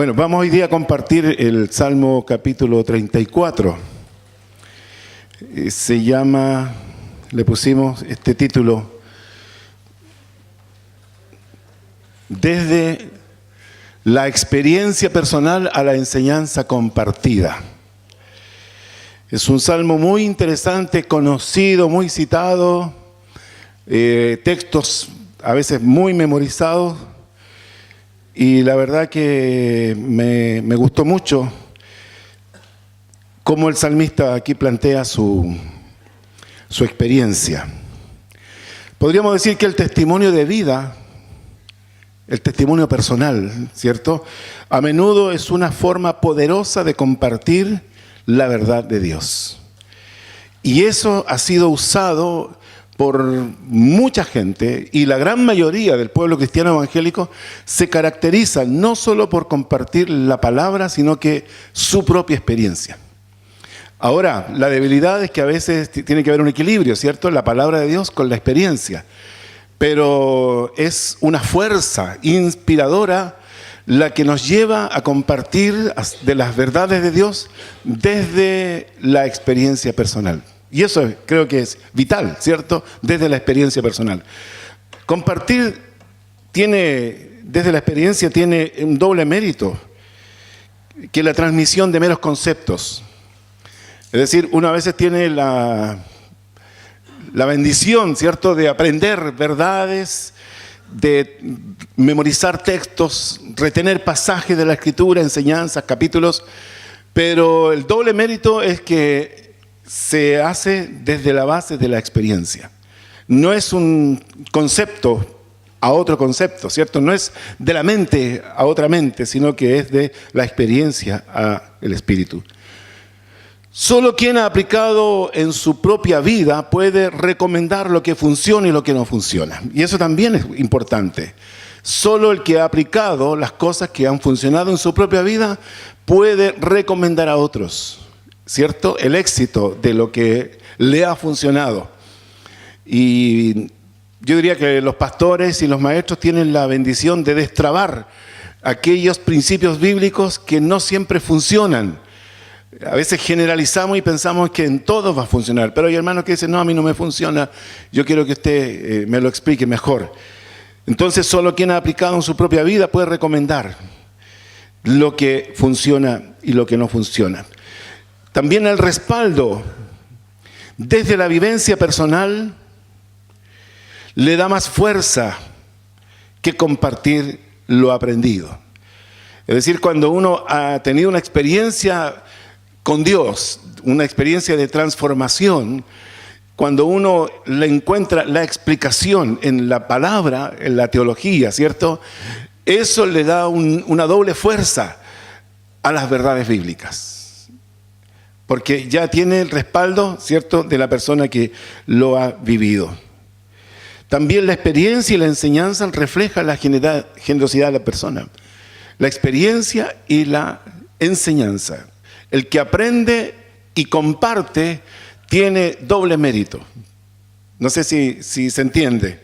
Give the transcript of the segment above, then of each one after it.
Bueno, vamos hoy día a compartir el Salmo capítulo 34. Le pusimos este título, Desde la experiencia personal a la enseñanza compartida. Es un salmo muy interesante, conocido, muy citado, textos a veces muy memorizados, y la verdad que me gustó mucho cómo el salmista aquí plantea su experiencia. Podríamos decir que el testimonio de vida, el testimonio personal, ¿cierto?, a menudo es una forma poderosa de compartir la verdad de Dios. Y eso ha sido usado por mucha gente, y la gran mayoría del pueblo cristiano evangélico se caracteriza no solo por compartir la palabra, sino que su propia experiencia. Ahora, la debilidad es que a veces tiene que haber un equilibrio, ¿cierto?, la palabra de Dios con la experiencia. Pero es una fuerza inspiradora la que nos lleva a compartir de las verdades de Dios desde la experiencia personal. Y eso creo que es vital, ¿cierto?, desde la experiencia personal. Compartir desde la experiencia tiene un doble mérito que la transmisión de meros conceptos. Es decir, uno a veces tiene la bendición, ¿cierto?, de aprender verdades, de memorizar textos, retener pasajes de la Escritura, enseñanzas, capítulos, pero el doble mérito es que se hace desde la base de la experiencia. No es un concepto a otro concepto, ¿cierto? No es de la mente a otra mente, sino que es de la experiencia al espíritu. Solo quien ha aplicado en su propia vida puede recomendar lo que funciona y lo que no funciona. Y eso también es importante. Solo el que ha aplicado las cosas que han funcionado en su propia vida puede recomendar a otros, ¿cierto?, el éxito de lo que le ha funcionado. Y yo diría que los pastores y los maestros tienen la bendición de destrabar aquellos principios bíblicos que no siempre funcionan. A veces generalizamos y pensamos que en todo va a funcionar, pero hay hermanos que dicen, no, a mí no me funciona, yo quiero que usted me lo explique mejor. Entonces solo quien ha aplicado en su propia vida puede recomendar lo que funciona y lo que no funciona. También el respaldo desde la vivencia personal le da más fuerza que compartir lo aprendido. Es decir, cuando uno ha tenido una experiencia con Dios, una experiencia de transformación, cuando uno le encuentra la explicación en la palabra, en la teología, ¿cierto?, eso le da una doble fuerza a las verdades bíblicas. Porque ya tiene el respaldo, ¿cierto?, de la persona que lo ha vivido. También la experiencia y la enseñanza reflejan la generosidad de la persona. La experiencia y la enseñanza. El que aprende y comparte tiene doble mérito. No sé si se entiende.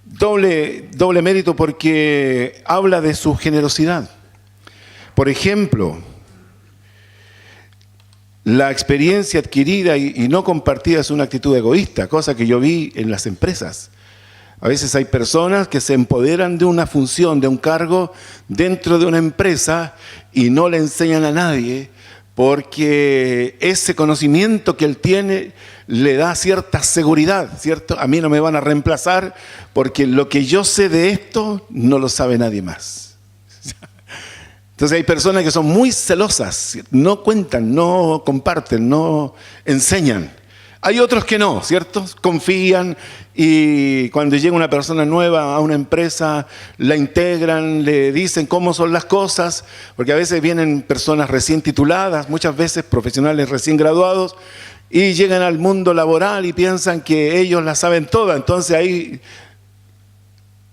Doble mérito porque habla de su generosidad. Por ejemplo, la experiencia adquirida y no compartida es una actitud egoísta, cosa que yo vi en las empresas. A veces hay personas que se empoderan de una función, de un cargo dentro de una empresa y no le enseñan a nadie porque ese conocimiento que él tiene le da cierta seguridad, ¿cierto? A mí no me van a reemplazar porque lo que yo sé de esto no lo sabe nadie más. Entonces hay personas que son muy celosas, no cuentan, no comparten, no enseñan. Hay otros que no, ¿cierto? Confían y cuando llega una persona nueva a una empresa, la integran, le dicen cómo son las cosas, porque a veces vienen personas recién tituladas, muchas veces profesionales recién graduados, y llegan al mundo laboral y piensan que ellos la saben toda. Entonces ahí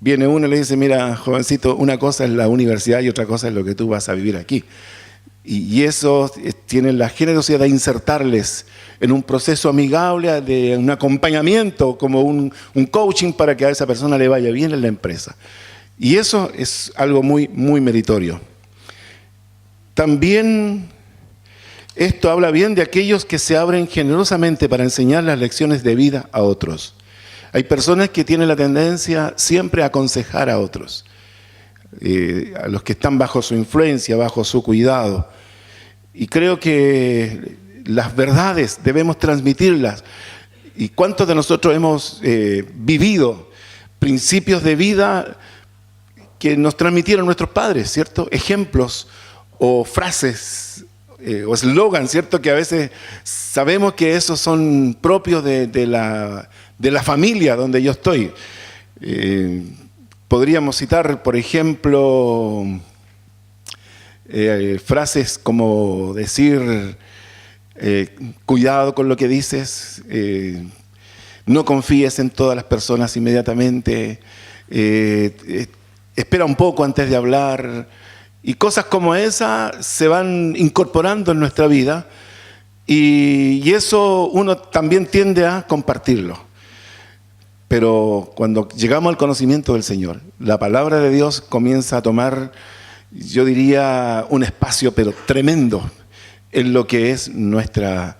viene uno y le dice, mira, jovencito, una cosa es la universidad y otra cosa es lo que tú vas a vivir aquí. Y eso tienen la generosidad de insertarles en un proceso amigable, de un acompañamiento, como un coaching para que a esa persona le vaya bien en la empresa. Y eso es algo muy, muy meritorio. también esto habla bien de aquellos que se abren generosamente para enseñar las lecciones de vida a otros. Hay personas que tienen la tendencia siempre a aconsejar a otros, a los que están bajo su influencia, bajo su cuidado. Y creo que las verdades debemos transmitirlas. ¿Y cuántos de nosotros hemos vivido principios de vida que nos transmitieron nuestros padres, ¿cierto? Ejemplos o frases o eslogan, ¿cierto? Que a veces sabemos que esos son propios de la familia donde yo estoy. Podríamos citar, por ejemplo, frases como decir, cuidado con lo que dices, no confíes en todas las personas inmediatamente, espera un poco antes de hablar. Y cosas como esa se van incorporando en nuestra vida y eso uno también tiende a compartirlo. Pero cuando llegamos al conocimiento del Señor, la palabra de Dios comienza a tomar, yo diría, un espacio pero tremendo en lo que es nuestra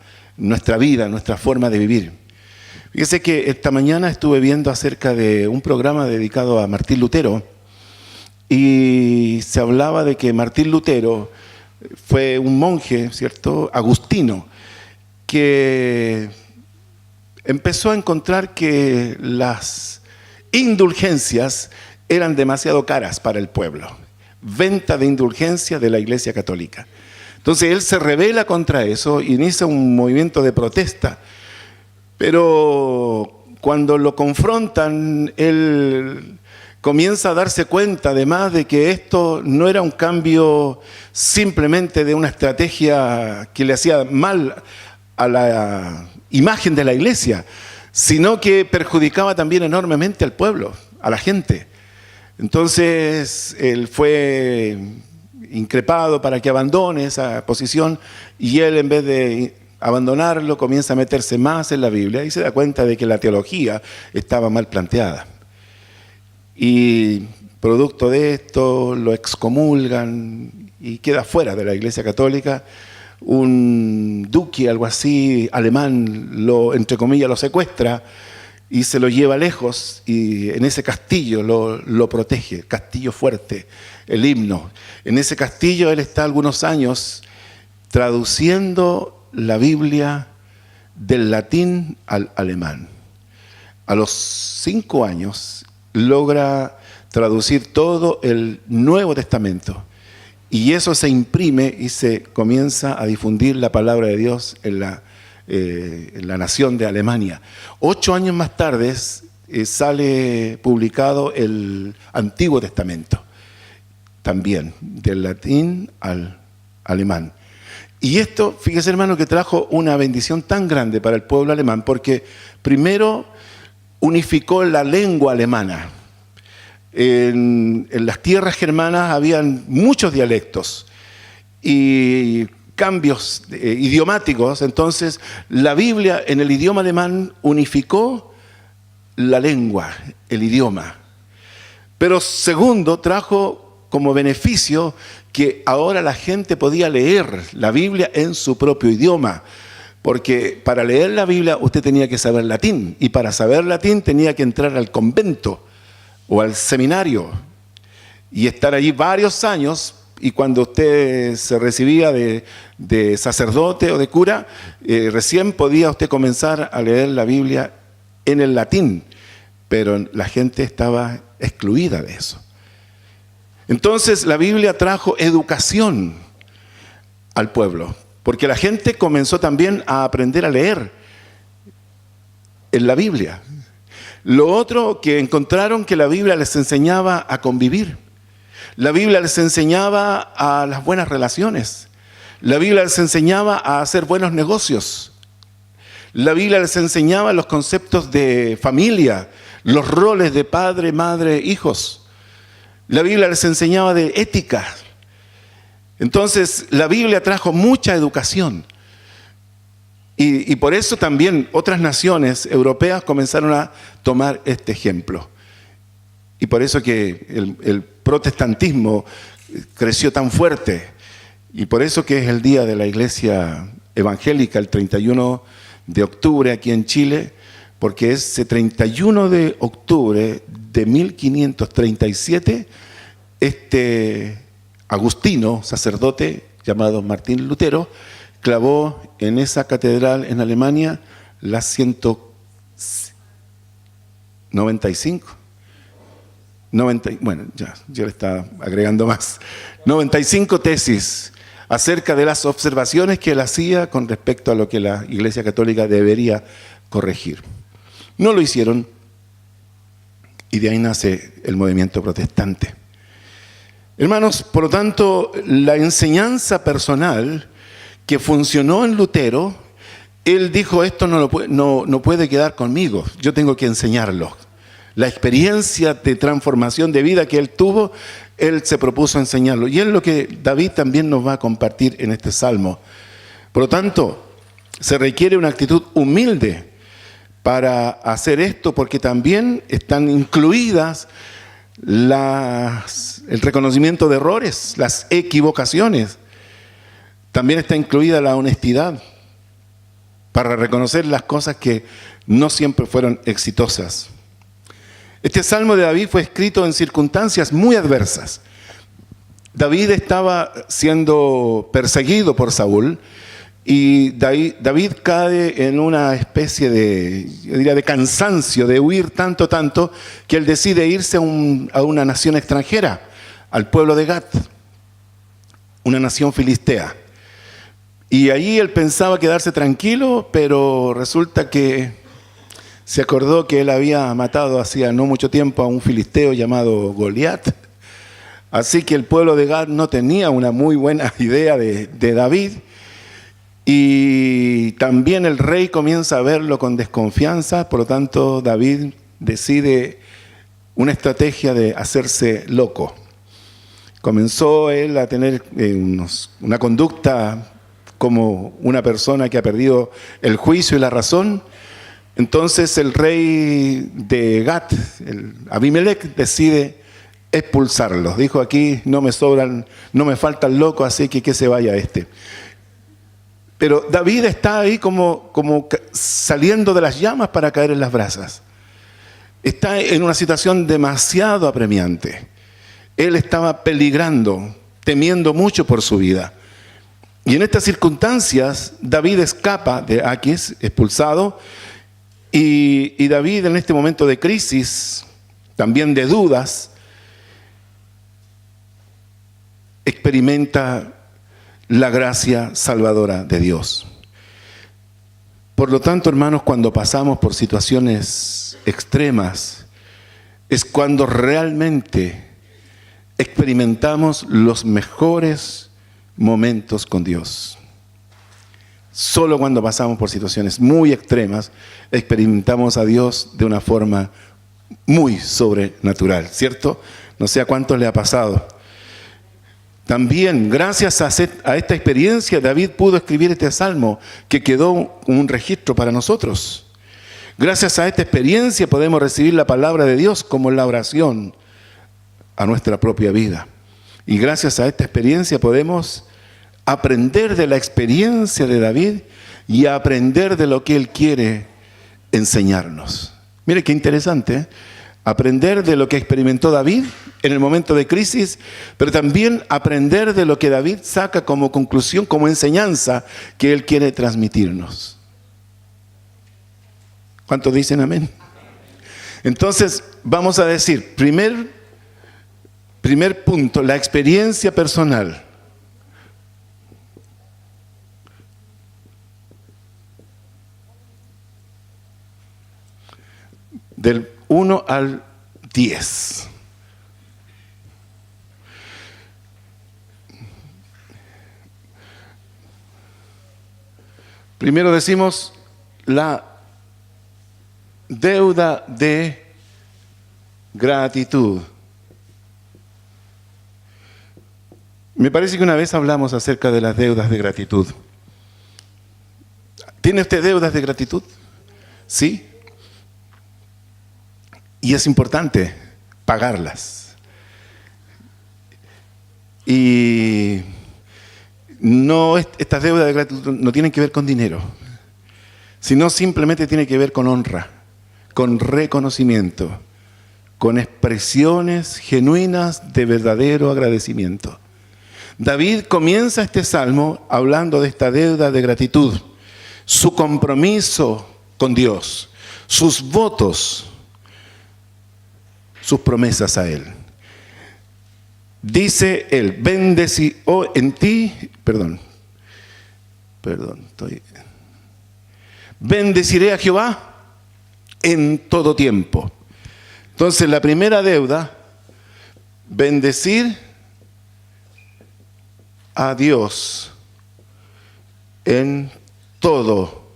vida, nuestra forma de vivir. Fíjese que esta mañana estuve viendo acerca de un programa dedicado a Martín Lutero. Y se hablaba de que Martín Lutero fue un monje, ¿cierto?, agustino, que empezó a encontrar que las indulgencias eran demasiado caras para el pueblo. Venta de indulgencias de la Iglesia Católica. Entonces él se rebela contra eso y inicia un movimiento de protesta. Pero cuando lo confrontan, él comienza a darse cuenta además de que esto no era un cambio simplemente de una estrategia que le hacía mal a la imagen de la iglesia, sino que perjudicaba también enormemente al pueblo, a la gente. Entonces él fue increpado para que abandone esa posición y él, en vez de abandonarlo, comienza a meterse más en la Biblia y se da cuenta de que la teología estaba mal planteada. Y producto de esto lo excomulgan y queda fuera de la Iglesia Católica. Un duque, algo así, alemán, entre comillas, lo secuestra y se lo lleva lejos y en ese castillo lo protege, castillo fuerte, el himno. En ese castillo él está algunos años traduciendo la Biblia del latín al alemán. A los 5 años logra traducir todo el Nuevo Testamento y eso se imprime y se comienza a difundir la palabra de Dios en la nación de Alemania. 8 años más tarde sale publicado el Antiguo Testamento, también del latín al alemán. Y esto, fíjese hermano, que trajo una bendición tan grande para el pueblo alemán, porque primero unificó la lengua alemana. En las tierras germanas habían muchos dialectos y cambios idiomáticos, entonces la Biblia en el idioma alemán unificó la lengua, el idioma. Pero segundo, trajo como beneficio que ahora la gente podía leer la Biblia en su propio idioma. Porque para leer la Biblia usted tenía que saber latín, y para saber latín tenía que entrar al convento o al seminario y estar allí varios años, y cuando usted se recibía de sacerdote o de cura, recién podía usted comenzar a leer la Biblia en el latín, pero la gente estaba excluida de eso. Entonces la Biblia trajo educación al pueblo, porque la gente comenzó también a aprender a leer en la Biblia. Lo otro que encontraron, que la Biblia les enseñaba a convivir. La Biblia les enseñaba a las buenas relaciones. La Biblia les enseñaba a hacer buenos negocios. La Biblia les enseñaba los conceptos de familia, los roles de padre, madre, hijos. La Biblia les enseñaba de ética. Entonces, la Biblia trajo mucha educación. Y por eso también otras naciones europeas comenzaron a tomar este ejemplo. Y por eso que el protestantismo creció tan fuerte. Y por eso que es el día de la Iglesia Evangélica, el 31 de octubre aquí en Chile, porque ese 31 de octubre de 1537, agustino, sacerdote llamado Martín Lutero, clavó en esa catedral en Alemania las 195, bueno, ya le está agregando más, 95 tesis acerca de las observaciones que él hacía con respecto a lo que la Iglesia Católica debería corregir. No lo hicieron y de ahí nace el movimiento protestante. Hermanos, por lo tanto, la enseñanza personal que funcionó en Lutero, él dijo, esto no puede quedar conmigo, yo tengo que enseñarlo. La experiencia de transformación de vida que él tuvo, él se propuso enseñarlo. Y es lo que David también nos va a compartir en este salmo. Por lo tanto, se requiere una actitud humilde para hacer esto, porque también están incluidas el reconocimiento de errores, las equivocaciones. También está incluida la honestidad para reconocer las cosas que no siempre fueron exitosas. Este salmo de David fue escrito en circunstancias muy adversas. David estaba siendo perseguido por Saúl y David cae en una especie de cansancio, de huir tanto, que él decide irse a una nación extranjera, al pueblo de Gat, una nación filistea. Y allí él pensaba quedarse tranquilo, pero resulta que se acordó que él había matado hacía no mucho tiempo a un filisteo llamado Goliat. Así que el pueblo de Gad no tenía una muy buena idea de David. Y también el rey comienza a verlo con desconfianza. Por lo tanto, David decide una estrategia de hacerse loco. Comenzó él a tener una conducta como una persona que ha perdido el juicio y la razón. Entonces el rey de Gat, Abimelech, decide expulsarlos. Dijo, aquí no me faltan locos, así que se vaya este. Pero David está ahí como saliendo de las llamas para caer en las brasas. Está en una situación demasiado apremiante. Él estaba peligrando, temiendo mucho por su vida. Y en estas circunstancias, David escapa de Aquis, expulsado. Y David, en este momento de crisis, también de dudas, experimenta la gracia salvadora de Dios. Por lo tanto, hermanos, cuando pasamos por situaciones extremas, es cuando realmente experimentamos los mejores momentos con Dios. Solo cuando pasamos por situaciones muy extremas, experimentamos a Dios de una forma muy sobrenatural, ¿cierto? No sé a cuántos le ha pasado. También, gracias a esta experiencia, David pudo escribir este salmo que quedó un registro para nosotros. Gracias a esta experiencia podemos recibir la palabra de Dios como la oración a nuestra propia vida. Y gracias a esta experiencia podemos aprender de la experiencia de David y aprender de lo que él quiere enseñarnos. Mire qué interesante, ¿eh? Aprender de lo que experimentó David en el momento de crisis, pero también aprender de lo que David saca como conclusión, como enseñanza que él quiere transmitirnos. ¿Cuántos dicen amén? Entonces, vamos a decir, primer punto, la experiencia personal. Del 1 al 10. Primero decimos la deuda de gratitud. Me parece que una vez hablamos acerca de las deudas de gratitud. ¿Tiene usted deudas de gratitud? ¿Sí? Y es importante pagarlas. Y No, estas deudas de gratitud no tienen que ver con dinero, sino simplemente tiene que ver con honra, con reconocimiento, con expresiones genuinas de verdadero agradecimiento. David comienza este salmo hablando de esta deuda de gratitud, su compromiso con Dios, sus votos, sus promesas a Él. Dice Él, bendeciré a Jehová en todo tiempo. Entonces la primera deuda, bendecir a Dios en todo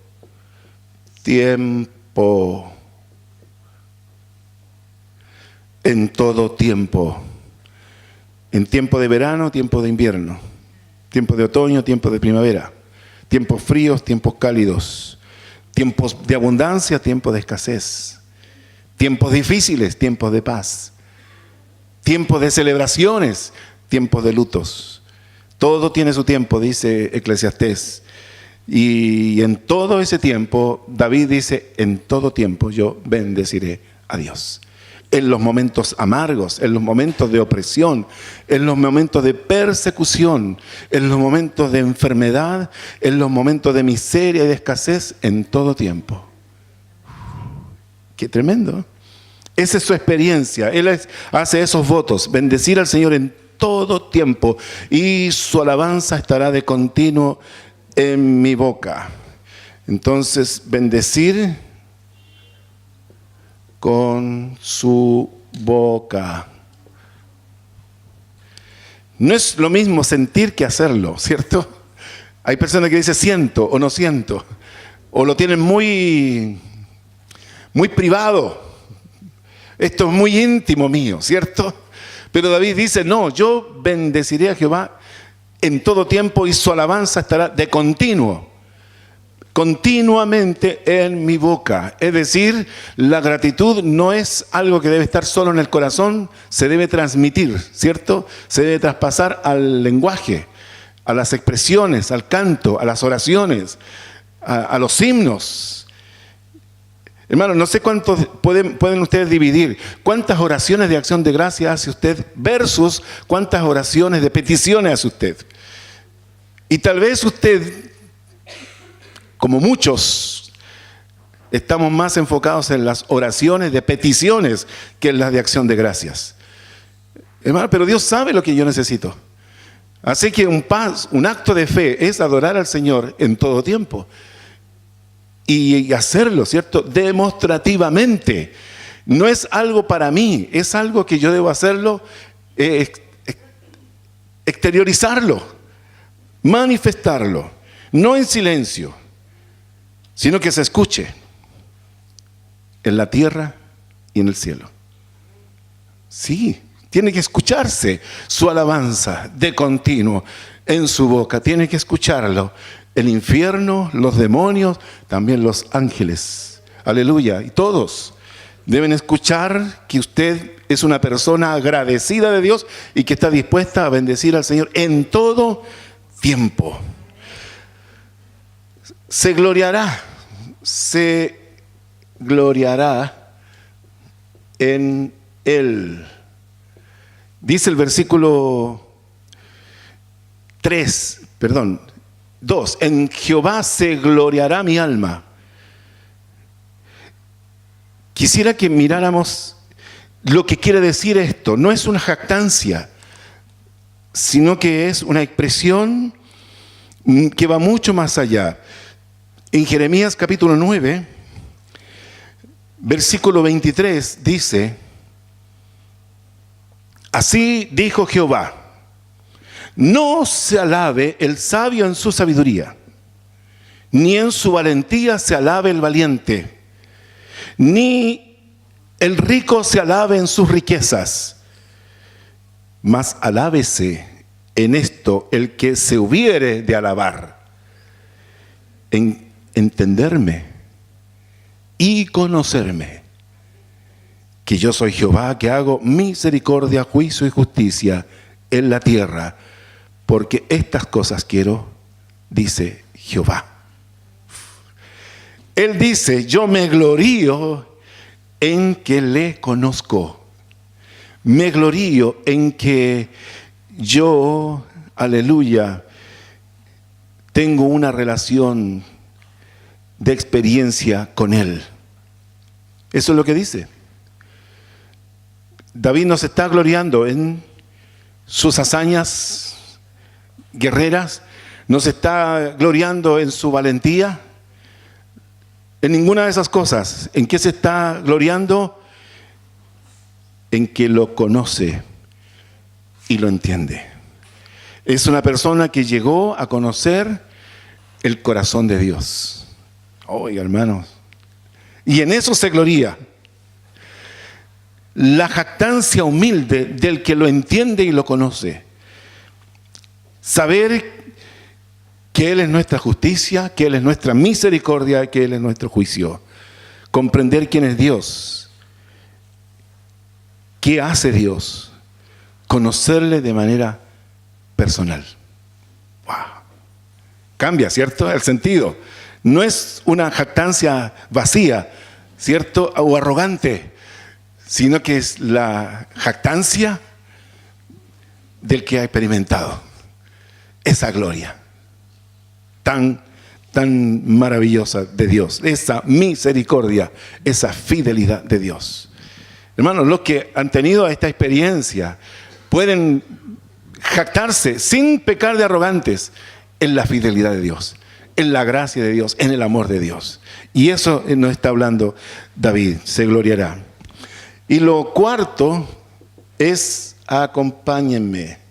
tiempo. En todo tiempo. En tiempo de verano, tiempo de invierno. Tiempo de otoño, tiempo de primavera. Tiempos fríos, tiempos cálidos. Tiempos de abundancia, tiempos de escasez. Tiempos difíciles, tiempos de paz. Tiempos de celebraciones, tiempos de lutos. Todo tiene su tiempo, dice Eclesiastés. Y en todo ese tiempo, David dice, en todo tiempo yo bendeciré a Dios. En los momentos amargos, en los momentos de opresión, en los momentos de persecución, en los momentos de enfermedad, en los momentos de miseria y de escasez, en todo tiempo. ¡Qué tremendo! Esa es su experiencia. Él hace esos votos, bendecir al Señor en todo tiempo, y su alabanza estará de continuo en mi boca. Entonces, bendecir con su boca. No es lo mismo sentir que hacerlo, ¿cierto? Hay personas que dicen siento o no siento, o lo tienen muy privado. Esto es muy íntimo mío, ¿cierto? Pero David dice, no, yo bendeciré a Jehová en todo tiempo y su alabanza estará de continuo. Continuamente en mi boca. Es decir, la gratitud no es algo que debe estar solo en el corazón, se debe transmitir, ¿cierto? Se debe traspasar al lenguaje, a las expresiones, al canto, a las oraciones, a los himnos. Hermano, no sé cuántos pueden ustedes dividir. ¿Cuántas oraciones de acción de gracia hace usted versus cuántas oraciones de peticiones hace usted? Y tal vez usted, como muchos, estamos más enfocados en las oraciones de peticiones que en las de acción de gracias. Hermano, pero Dios sabe lo que yo necesito. Así que un acto de fe es adorar al Señor en todo tiempo. Y hacerlo, ¿cierto? Demostrativamente. No es algo para mí, es algo que yo debo hacerlo, exteriorizarlo, manifestarlo. No en silencio, sino que se escuche en la tierra y en el cielo. Sí, tiene que escucharse su alabanza de continuo en su boca. Tiene que escucharlo el infierno, los demonios, también los ángeles. Aleluya. Y todos deben escuchar que usted es una persona agradecida de Dios y que está dispuesta a bendecir al Señor en todo tiempo. Se gloriará en Él. Dice el versículo 2, en Jehová se gloriará mi alma. Quisiera que miráramos lo que quiere decir esto. No es una jactancia, sino que es una expresión que va mucho más allá. En Jeremías capítulo 9, versículo 23 dice, así dijo Jehová, no se alabe el sabio en su sabiduría, ni en su valentía se alabe el valiente, ni el rico se alabe en sus riquezas, mas alábese en esto el que se hubiere de alabar, en entenderme y conocerme, que yo soy Jehová, que hago misericordia, juicio y justicia en la tierra, porque estas cosas quiero, dice Jehová. Él dice, yo me glorío en que le conozco. Me glorío en que yo, aleluya, tengo una relación de experiencia con Él. Eso es lo que dice. David nos está gloriando en sus hazañas guerreras, nos está gloriando en su valentía. En ninguna de esas cosas. ¿En qué se está gloriando? En que lo conoce y lo entiende. Es una persona que llegó a conocer el corazón de Dios. Oiga, hermanos. Y en eso se gloría. La jactancia humilde del que lo entiende y lo conoce. Saber que Él es nuestra justicia, que Él es nuestra misericordia, que Él es nuestro juicio. Comprender quién es Dios. ¿Qué hace Dios? Conocerle de manera personal. Wow. Cambia, ¿cierto? El sentido. No es una jactancia vacía, ¿cierto? O arrogante, sino que es la jactancia del que ha experimentado esa gloria tan maravillosa de Dios, esa misericordia, esa fidelidad de Dios. Hermanos, los que han tenido esta experiencia pueden jactarse sin pecar de arrogantes en la fidelidad de Dios, en la gracia de Dios, en el amor de Dios. Y eso nos está hablando David, se gloriará. Y lo cuarto es acompáñenme.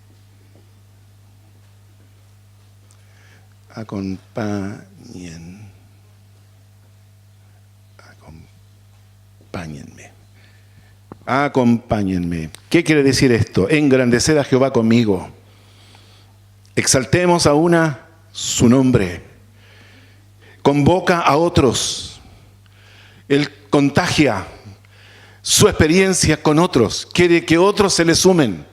Acompáñenme. ¿Qué quiere decir esto? Engrandecer a Jehová conmigo. Exaltemos a una su nombre. Convoca a otros. Él contagia su experiencia con otros. Quiere que otros se le sumen.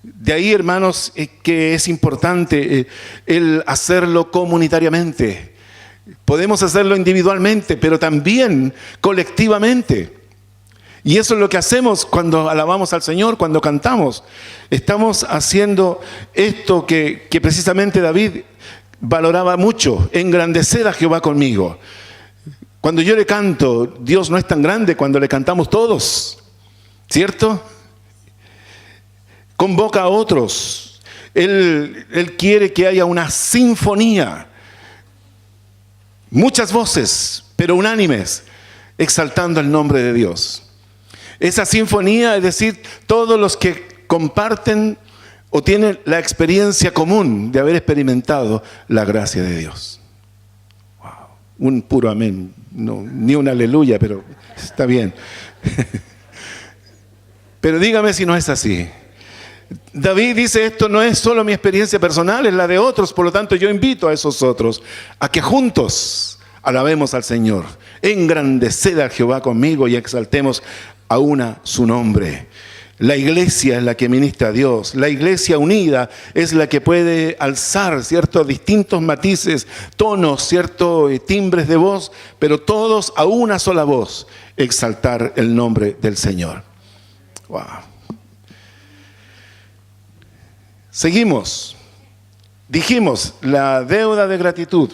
De ahí, hermanos, que es importante el hacerlo comunitariamente. Podemos hacerlo individualmente, pero también colectivamente. Y eso es lo que hacemos cuando alabamos al Señor, cuando cantamos. Estamos haciendo esto que precisamente David valoraba mucho, engrandecer a Jehová conmigo. Cuando yo le canto, Dios no es tan grande cuando le cantamos todos, ¿cierto? Convoca a otros. Él quiere que haya una sinfonía. Muchas voces, pero unánimes, exaltando el nombre de Dios. Esa sinfonía, es decir, todos los que comparten o tienen la experiencia común de haber experimentado la gracia de Dios. Wow. Un puro amén. No, ni un aleluya, pero está bien. Pero dígame si no es así. David dice, esto no es solo mi experiencia personal, es la de otros, por lo tanto yo invito a esos otros a que juntos alabemos al Señor, engrandeced a Jehová conmigo y exaltemos a una su nombre. La iglesia es la que ministra a Dios, la iglesia unida es la que puede alzar, ¿cierto?, distintos matices, tonos, ¿cierto?, timbres de voz, pero todos a una sola voz, exaltar el nombre del Señor. Wow. Seguimos. Dijimos, la deuda de gratitud.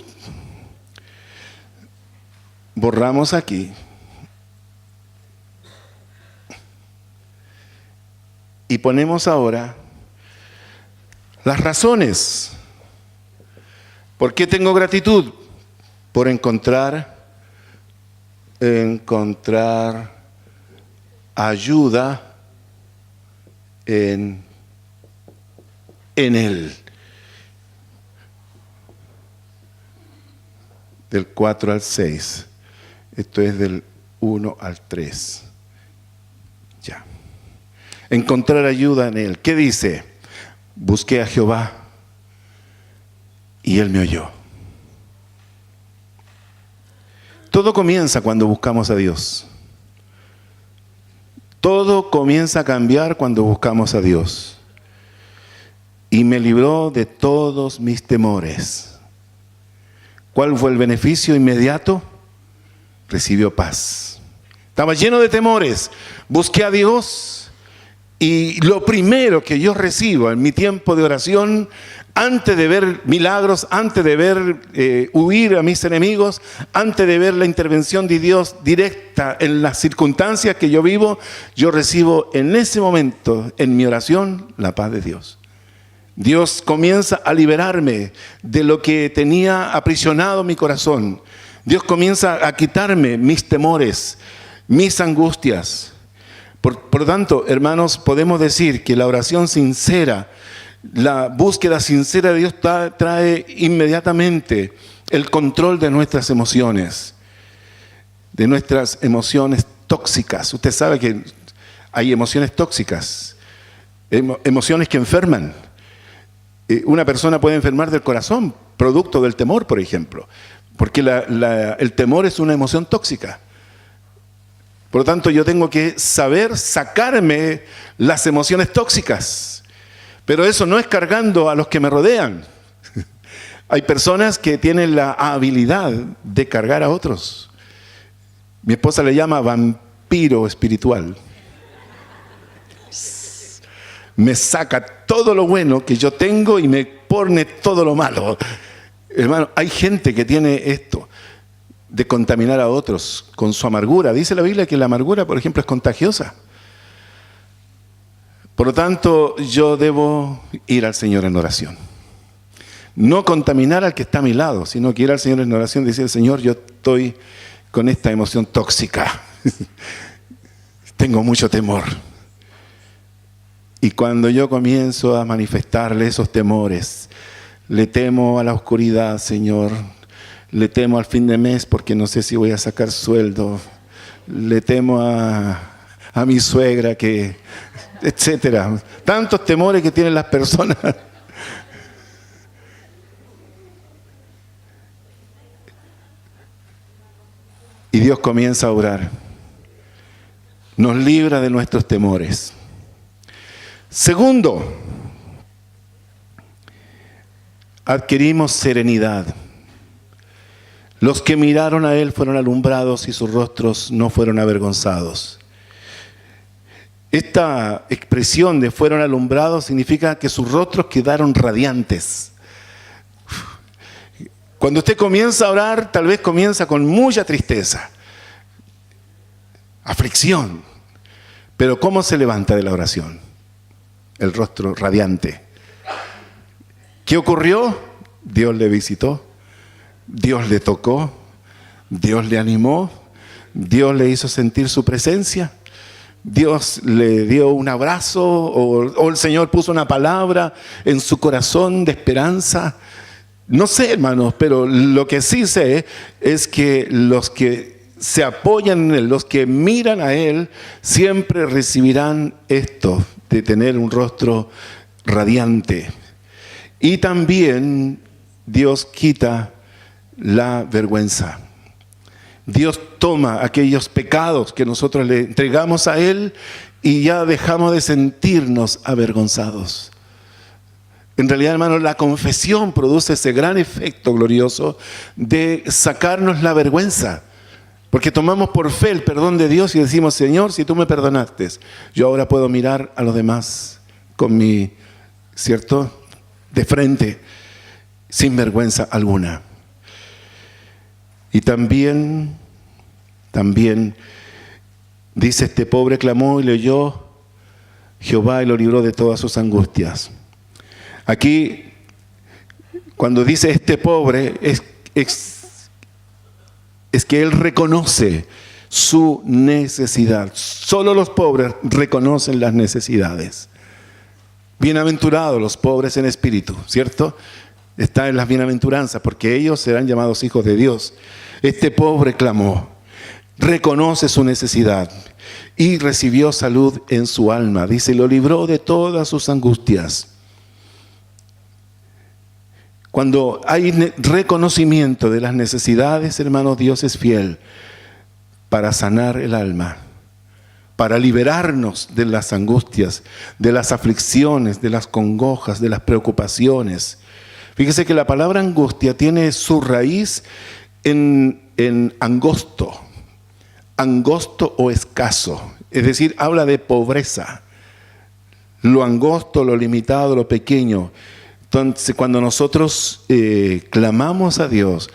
Borramos aquí. Y ponemos ahora las razones. ¿Por qué tengo gratitud? Por encontrar ayuda en Él. Del 4 al 6. Esto es del 1 al 3. Ya. Encontrar ayuda en Él. ¿Qué dice? Busqué a Jehová y Él me oyó. Todo comienza cuando buscamos a Dios. Todo comienza a cambiar cuando buscamos a Dios. y me libró de todos mis temores. ¿Cuál fue el beneficio inmediato? Recibió paz. Estaba lleno de temores. Busqué a Dios y lo primero que yo recibo en mi tiempo de oración, antes de ver milagros, antes de ver huir a mis enemigos, antes de ver la intervención de Dios directa en las circunstancias que yo vivo, yo recibo en ese momento, en mi oración, la paz de Dios. Dios comienza a liberarme de lo que tenía aprisionado mi corazón. Dios comienza a quitarme mis temores, mis angustias. Por lo tanto, hermanos, podemos decir que la oración sincera, la búsqueda sincera de Dios trae inmediatamente el control de nuestras emociones tóxicas. Usted sabe que hay emociones tóxicas, emociones que enferman. Una persona puede enfermar del corazón, producto del temor, por ejemplo, porque el temor es una emoción tóxica. Por lo tanto, yo tengo que saber sacarme las emociones tóxicas. Pero eso no es cargando a los que me rodean. Hay personas que tienen la habilidad de cargar a otros. Mi esposa le llama vampiro espiritual. Me saca todo lo bueno que yo tengo y me pone todo lo malo. Hermano, hay gente que tiene esto de contaminar a otros con su amargura. Dice la Biblia que la amargura, por ejemplo, es contagiosa. Por lo tanto, yo debo ir al Señor en oración. No contaminar al que está a mi lado, sino que ir al Señor en oración y decir, Señor, yo estoy con esta emoción tóxica. Tengo mucho temor. Y cuando yo comienzo a manifestarle esos temores, le temo a la oscuridad, Señor. Le temo al fin de mes porque no sé si voy a sacar sueldo. Le temo a mi suegra que... etcétera. Tantos temores que tienen las personas. Y Dios comienza a orar. Nos libra de nuestros temores. Segundo, adquirimos serenidad. Los que miraron a Él fueron alumbrados y sus rostros no fueron avergonzados. Esta expresión de fueron alumbrados significa que sus rostros quedaron radiantes. Cuando usted comienza a orar, tal vez comienza con mucha tristeza, aflicción. Pero ¿cómo se levanta de la oración? El rostro radiante. ¿Qué ocurrió? Dios le visitó, Dios le tocó, Dios le animó, Dios le hizo sentir su presencia. Dios le dio un abrazo o el Señor puso una palabra en su corazón de esperanza. No sé, hermanos, pero lo que sí sé es que los que se apoyan en Él, los que miran a Él, siempre recibirán esto de tener un rostro radiante. Y también Dios quita la vergüenza. Dios toma aquellos pecados que nosotros le entregamos a Él y ya dejamos de sentirnos avergonzados. En realidad, hermanos, la confesión produce ese gran efecto glorioso de sacarnos la vergüenza. Porque tomamos por fe el perdón de Dios y decimos, Señor, si tú me perdonaste, yo ahora puedo mirar a los demás con mi, ¿cierto?, de frente, sin vergüenza alguna. Y también dice, este pobre clamó y le oyó Jehová y lo libró de todas sus angustias. Aquí, cuando dice este pobre, es que él reconoce su necesidad. Solo los pobres reconocen las necesidades. Bienaventurados los pobres en espíritu, ¿cierto? Está en las bienaventuranzas, porque ellos serán llamados hijos de Dios. Este pobre clamó, reconoce su necesidad y recibió salud en su alma. Dice, lo libró de todas sus angustias. Cuando hay reconocimiento de las necesidades, hermanos, Dios es fiel para sanar el alma. para liberarnos de las angustias, de las aflicciones, de las congojas, de las preocupaciones. Fíjese que la palabra angustia tiene su raíz en angosto o escaso. Es decir, habla de pobreza. Lo angosto, lo limitado, lo pequeño. Entonces, cuando nosotros clamamos a Dios,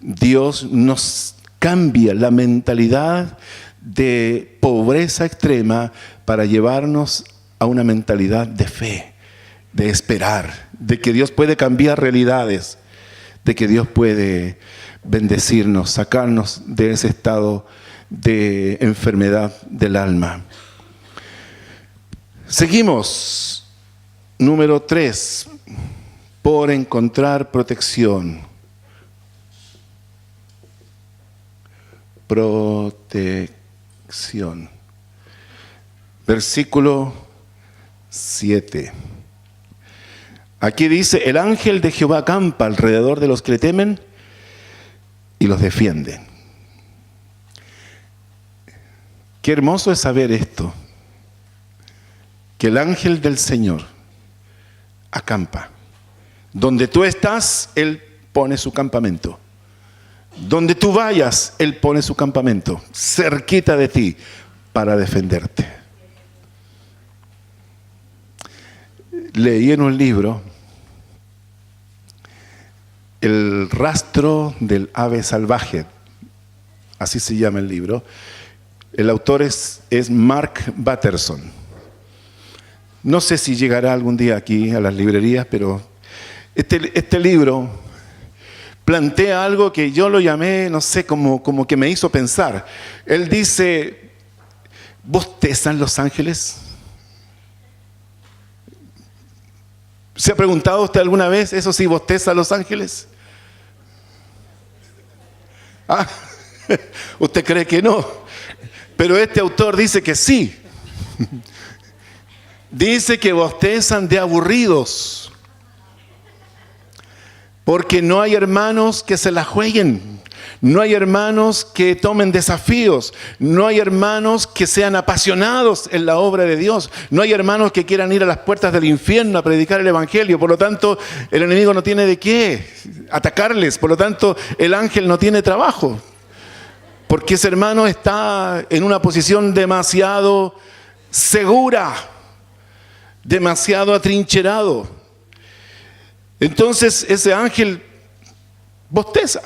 Dios nos cambia la mentalidad de pobreza extrema para llevarnos a una mentalidad de fe, de esperar, de que Dios puede cambiar realidades, de que Dios puede bendecirnos, sacarnos de ese estado de enfermedad del alma. Seguimos. Número 3. Por encontrar protección. Protección. Versículo 7. Aquí dice: el ángel de Jehová acampa alrededor de los que le temen y los defiende. Qué hermoso es saber esto, que el ángel del Señor acampa. Donde tú estás, Él pone su campamento. Donde tú vayas, Él pone su campamento, cerquita de ti, para defenderte. Leí en un libro El rastro del ave salvaje, así se llama el libro. El autor es Mark Batterson. No sé si llegará algún día aquí a las librerías, pero este libro plantea algo que yo lo llamé, no sé, como que me hizo pensar. Él dice: ¿bostezan los ángeles? ¿Se ha preguntado usted alguna vez eso, si bostezan los ángeles? Ah, usted cree que no, pero este autor dice que sí. Dice que bostezan de aburridos, porque no hay hermanos que se la jueguen, no hay hermanos que tomen desafíos, no hay hermanos que sean apasionados en la obra de Dios, no hay hermanos que quieran ir a las puertas del infierno a predicar el evangelio. Por lo tanto, el enemigo no tiene de qué atacarles, por lo tanto, el ángel no tiene trabajo, porque ese hermano está en una posición demasiado segura, demasiado atrincherado. Entonces ese ángel bosteza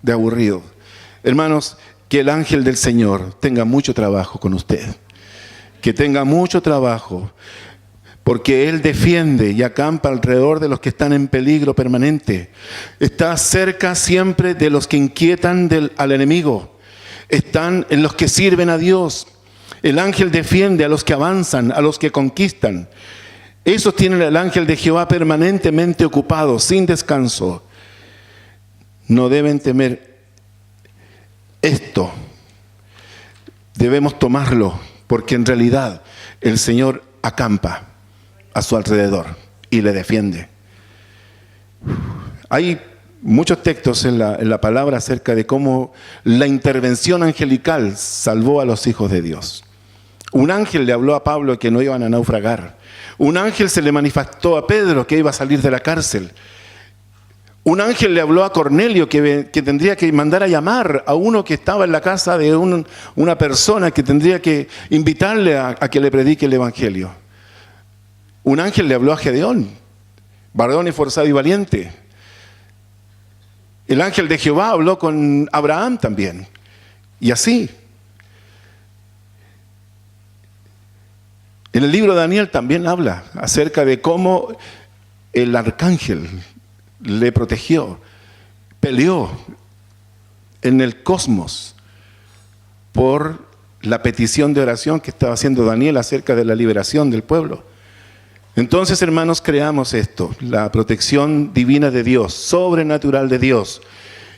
de aburrido. Hermanos, que el ángel del Señor tenga mucho trabajo con usted, que tenga mucho trabajo, porque Él defiende y acampa alrededor de los que están en peligro permanente. Está cerca siempre de los que inquietan al enemigo. Están en los que sirven a Dios. El ángel defiende a los que avanzan, a los que conquistan. Esos tienen al ángel de Jehová permanentemente ocupado, sin descanso. No deben temer esto. Debemos tomarlo, porque en realidad el Señor acampa a su alrededor y le defiende. Hay muchos textos en la palabra acerca de cómo la intervención angelical salvó a los hijos de Dios. Un ángel le habló a Pablo que no iban a naufragar. Un ángel se le manifestó a Pedro que iba a salir de la cárcel. Un ángel le habló a Cornelio que tendría que mandar a llamar a uno que estaba en la casa de una persona que tendría que invitarle a que le predique el evangelio. Un ángel le habló a Gedeón, varón esforzado y valiente. El ángel de Jehová habló con Abraham también. Y así. En el libro de Daniel también habla acerca de cómo el arcángel le protegió, peleó en el cosmos por la petición de oración que estaba haciendo Daniel acerca de la liberación del pueblo. Entonces, hermanos, creamos esto, la protección divina de Dios, sobrenatural de Dios.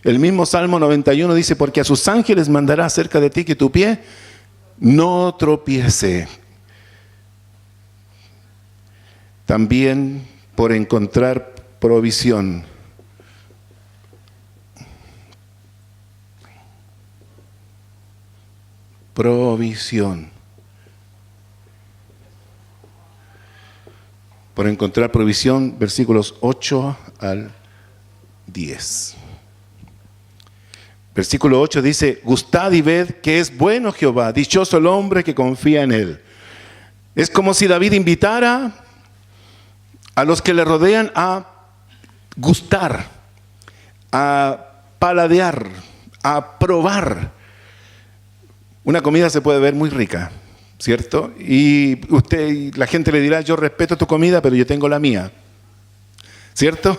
El mismo Salmo 91 dice: porque a sus ángeles mandará cerca de ti que tu pie no tropiece. También por encontrar provisión. provisión. Por encontrar provisión, versículos 8 al 10. Versículo 8 dice: gustad y ved que es bueno Jehová, dichoso el hombre que confía en él. Es como si David invitara a los que le rodean a gustar, a paladear, a probar. Una comida se puede ver muy rica, ¿cierto? Y la gente le dirá: yo respeto tu comida, pero yo tengo la mía, ¿cierto?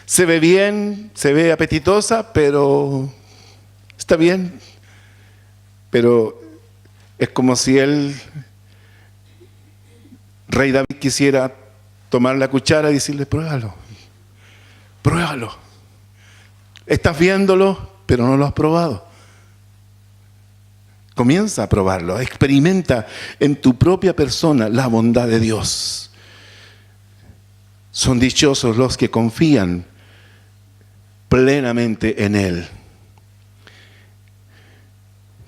Se ve bien, se ve apetitosa, pero está bien. Pero es como si el rey David quisiera tomar la cuchara y decirle: pruébalo, pruébalo. Estás viéndolo, pero no lo has probado. Comienza a probarlo, experimenta en tu propia persona la bondad de Dios. Son dichosos los que confían plenamente en Él.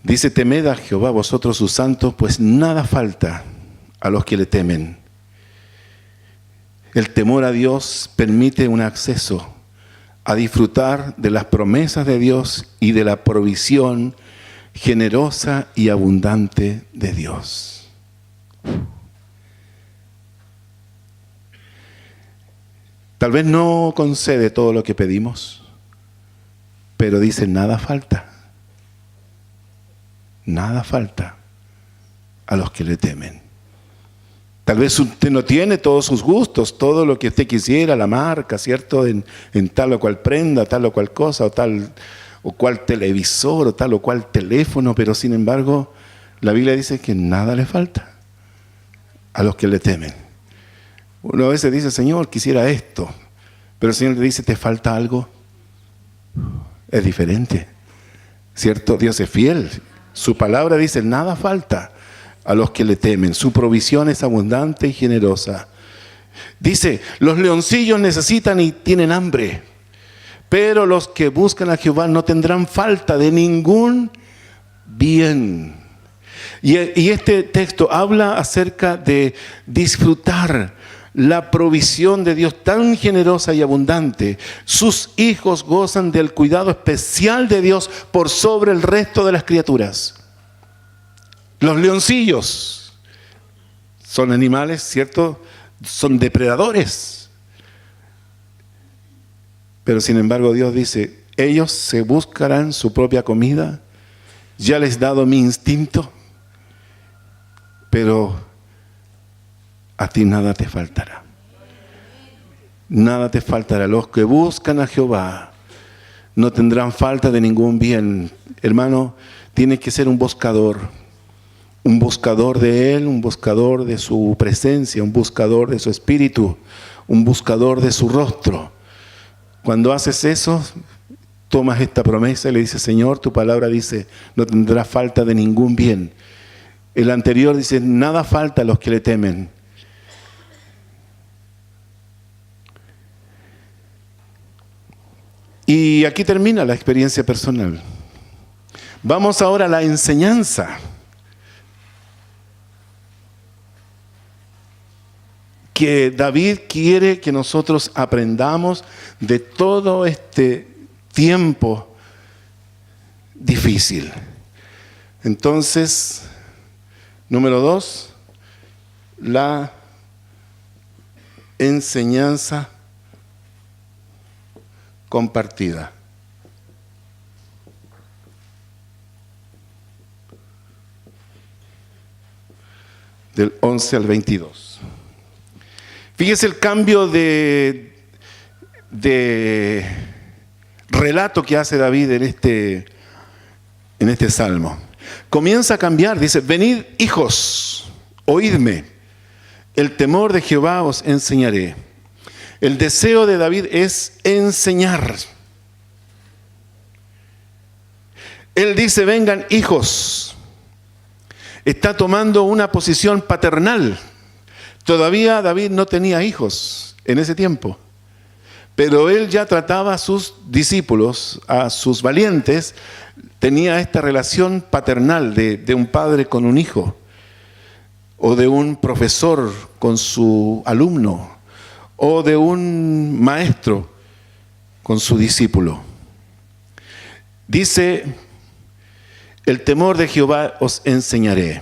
Dice: temed a Jehová vosotros sus santos, pues nada falta a los que le temen. El temor a Dios permite un acceso a disfrutar de las promesas de Dios y de la provisión generosa y abundante de Dios. Tal vez no concede todo lo que pedimos, pero dice: nada falta. Nada falta a los que le temen. Tal vez usted no tiene todos sus gustos, todo lo que usted quisiera, la marca, ¿cierto? En tal o cual prenda, tal o cual cosa, o tal o cual televisor, o tal o cual teléfono, pero sin embargo, la Biblia dice que nada le falta a los que le temen. Uno a veces dice: Señor, quisiera esto, pero el Señor le dice: ¿te falta algo? Es diferente, ¿cierto? Dios es fiel. Su palabra dice: nada falta a los que le temen. Su provisión es abundante y generosa. Dice: los leoncillos necesitan y tienen hambre, pero los que buscan a Jehová no tendrán falta de ningún bien. Y este texto habla acerca de disfrutar la provisión de Dios tan generosa y abundante. Sus hijos gozan del cuidado especial de Dios por sobre el resto de las criaturas. Los leoncillos son animales, ¿cierto? Son depredadores. Pero sin embargo Dios dice: ellos se buscarán su propia comida. Ya les he dado mi instinto, pero a ti nada te faltará. Nada te faltará. Los que buscan a Jehová no tendrán falta de ningún bien. Hermano, tienes que ser un buscador de Él, un buscador de su presencia, un buscador de su espíritu, un buscador de su rostro. Cuando haces eso, tomas esta promesa y le dices: Señor, tu palabra dice: no tendrás falta de ningún bien. El anterior dice: nada falta a los que le temen. Y aquí termina la experiencia personal. Vamos ahora a la enseñanza. Que David quiere que nosotros aprendamos de todo este tiempo difícil. Entonces, número 2, la enseñanza compartida. Del 11 al 22. Fíjese el cambio de relato que hace David en este salmo. Comienza a cambiar, dice: venid, hijos, oídme, el temor de Jehová os enseñaré. El deseo de David es enseñar. Él dice: vengan, hijos. Está tomando una posición paternal. Todavía David no tenía hijos en ese tiempo, Pero él ya trataba a sus discípulos, a sus valientes, tenía esta relación paternal de un padre con un hijo, o de un profesor con su alumno, o de un maestro con su discípulo. Dice, el temor de Jehová os enseñaré.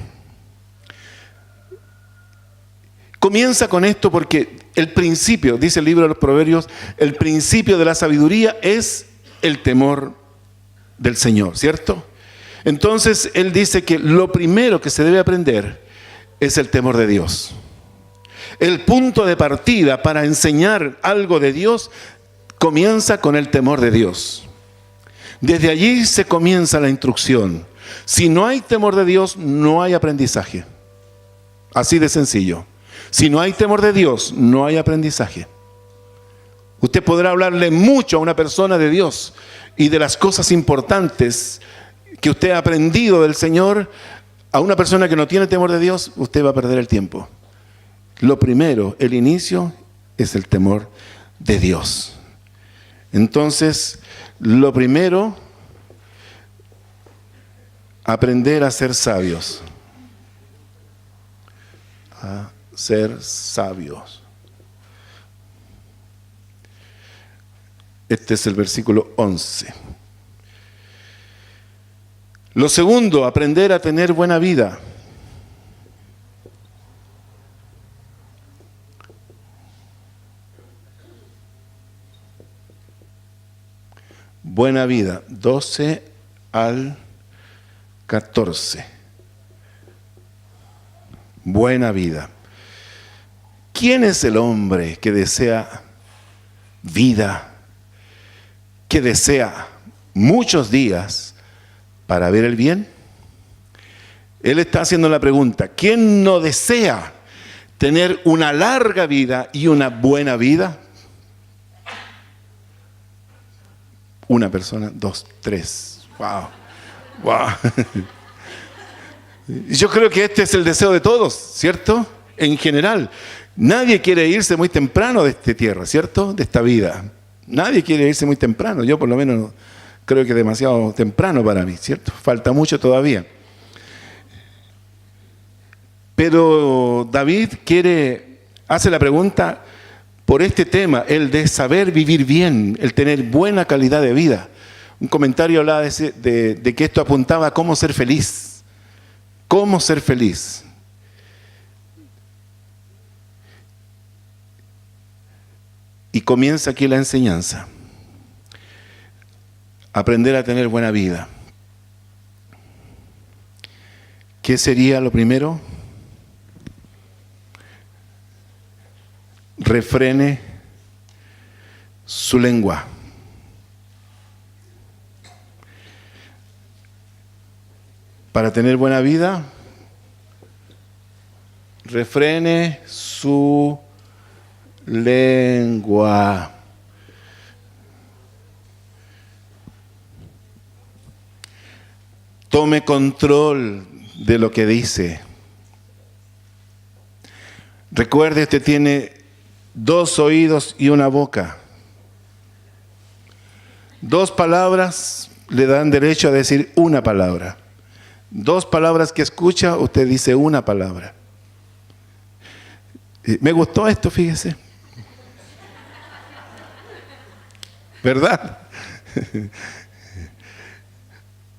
Comienza con esto porque el principio, dice el libro de los Proverbios, el principio de la sabiduría es el temor del Señor, ¿cierto? Entonces él dice que lo primero que se debe aprender es el temor de Dios. El punto de partida para enseñar algo de Dios comienza con el temor de Dios. Desde allí se comienza la instrucción. Si no hay temor de Dios, no hay aprendizaje. Así de sencillo. Si no hay temor de Dios, no hay aprendizaje. Usted podrá hablarle mucho a una persona de Dios y de las cosas importantes que usted ha aprendido del Señor. A una persona que no tiene temor de Dios, usted va a perder el tiempo. Lo primero, el inicio, es el temor de Dios. Entonces, lo primero, aprender a ser sabios. A ser sabios. Este es el versículo 11. Lo segundo, aprender a tener buena vida. Buena vida, 12 al 14. Buena vida. ¿Quién es el hombre que desea vida, que desea muchos días para ver el bien? Él está haciendo la pregunta, ¿quién no desea tener una larga vida y una buena vida? Una persona, dos, tres. Wow. Wow. Yo creo que este es el deseo de todos, ¿cierto? En general. Nadie quiere irse muy temprano de esta tierra, ¿cierto? De esta vida. Nadie quiere irse muy temprano. Yo por lo menos creo que es demasiado temprano para mí, ¿cierto? Falta mucho todavía. Pero David hace la pregunta por este tema, el de saber vivir bien, el tener buena calidad de vida. Un comentario hablaba de que esto apuntaba a cómo ser feliz. ¿Cómo ser feliz? Y comienza aquí la enseñanza. Aprender a tener buena vida. ¿Qué sería lo primero? Refrene su lengua. Para tener buena vida, refrene su lengua. Tome control de lo que dice. Recuerde, usted tiene 2 oídos y una boca. 2 palabras le dan derecho a decir una palabra. 2 palabras que escucha, usted dice una palabra. Me gustó esto, fíjese. ¿Verdad?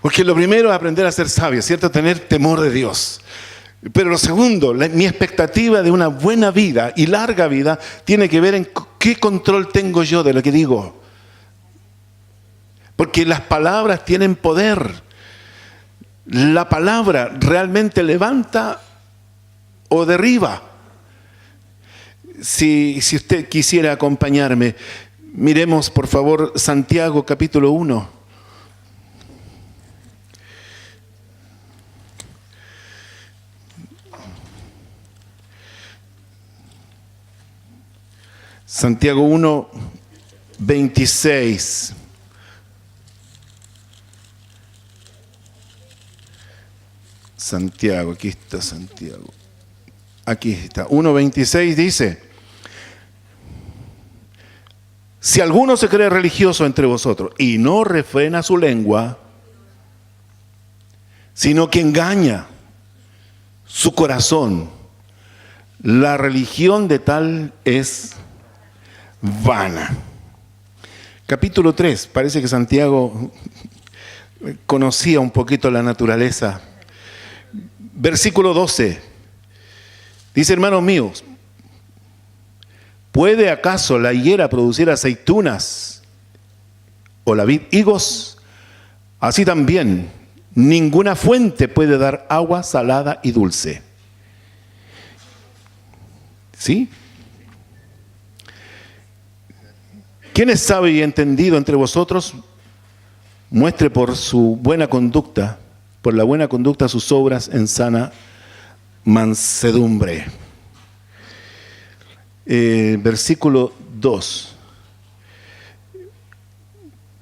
Porque lo primero es aprender a ser sabio, ¿cierto? Tener temor de Dios. Pero lo segundo, mi expectativa de una buena vida y larga vida tiene que ver en qué control tengo yo de lo que digo. Porque las palabras tienen poder. La palabra realmente levanta o derriba. Si usted quisiera acompañarme, miremos por favor Santiago capítulo 1. Santiago 1, 26. Santiago, aquí está Santiago. Aquí está. 1:26 dice: Si alguno se cree religioso entre vosotros y no refrena su lengua, sino que engaña su corazón, la religión de tal es vana. Capítulo 3, parece que Santiago conocía un poquito la naturaleza. Versículo 12, dice: hermanos míos, ¿puede acaso la higuera producir aceitunas o la vid higos? Así también, ninguna fuente puede dar agua salada y dulce. ¿Sí? ¿Quién es sabio y entendido entre vosotros? Muestre por su buena conducta, por la buena conducta, sus obras en sana mansedumbre. Versículo 2.